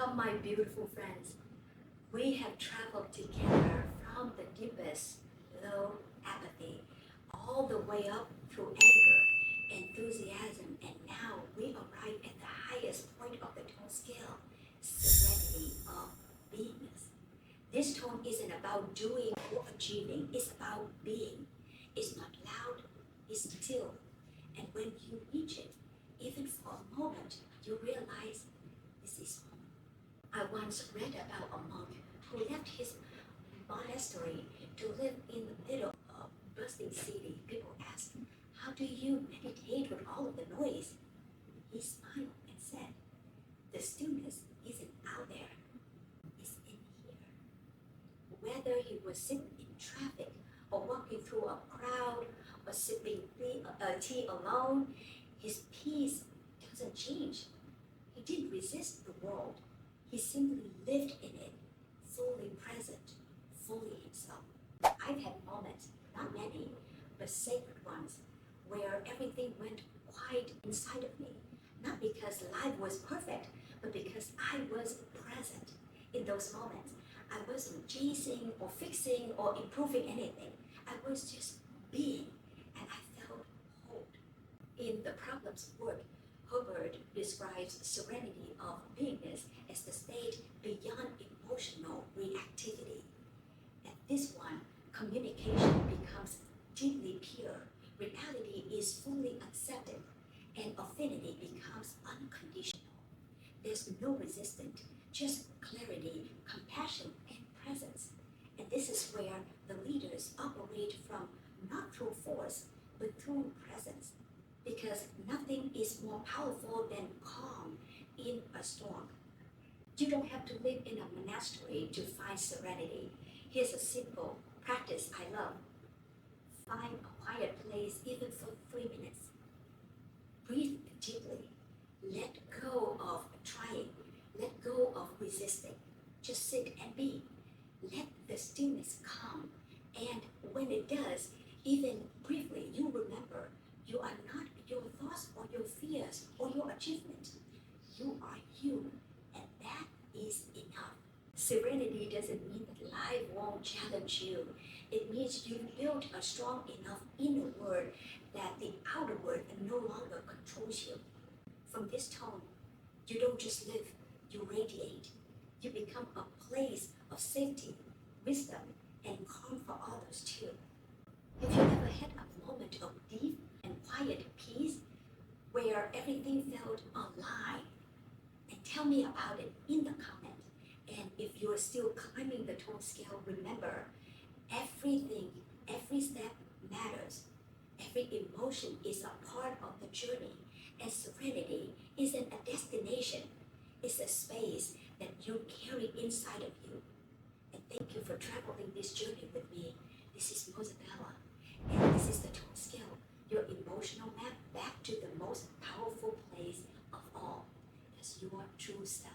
Welcome, my beautiful friends. We have traveled together from the deepest low apathy all the way up through anger, enthusiasm, and now we arrive at the highest point of the tone scale, serenity of beingness. This tone isn't about doing or achieving, it's about being. It's not loud, it's still. And when you reach it, even for a moment, you realize this is home. I once read about a monk who left his monastery to live in the middle of a bustling city. People asked, "How do you meditate with all of the noise?" He smiled and said, "The stillness isn't out there, it's in here." Whether he was sitting in traffic or walking through a crowd or sipping tea alone, his peace doesn't change. He didn't resist the world. He simply lived in it, fully present, fully himself. I've had moments, not many, but sacred ones, where everything went quiet inside of me. Not because life was perfect, but because I was present in those moments. I wasn't chasing or fixing or improving anything. I was just being, and I felt whole. In the Problems of Work, Hubbard describes serenity of beingness as the state beyond emotional reactivity. At this one, communication becomes deeply pure, reality is fully accepted, and affinity becomes unconditional. There's no resistance, just clarity, compassion, and presence. And this is where the leaders operate from not through force, but through presence. Because nothing is more powerful than calm in a storm. You don't have to live in a monastery to find serenity. Here's a simple practice I love. Find a quiet place even for 3 minutes. Breathe deeply. Let go of trying. Let go of resisting. Just sit and be. Let the stillness come. And when it does, even briefly, you remember you are not your thoughts or your fears or your achievement. You are you, and that is enough. Serenity doesn't mean that life won't challenge you. It means you've built a strong enough inner world that the outer world no longer controls you. From this tone, you don't just live, you radiate. You become a place of safety, wisdom, and calm for others too. Have you ever had a moment of deep and quiet peace where everything felt alive? And tell me about it in the comment. And if you're still climbing the tone scale, remember, everything, every step matters. Every emotion is a part of the journey, and serenity isn't a destination. It's a space that you carry inside of you. And thank you for traveling this journey with me. This is Moza-Bella, and this is the tone scale, your emotional map back to the most powerful place of all. That's your true self.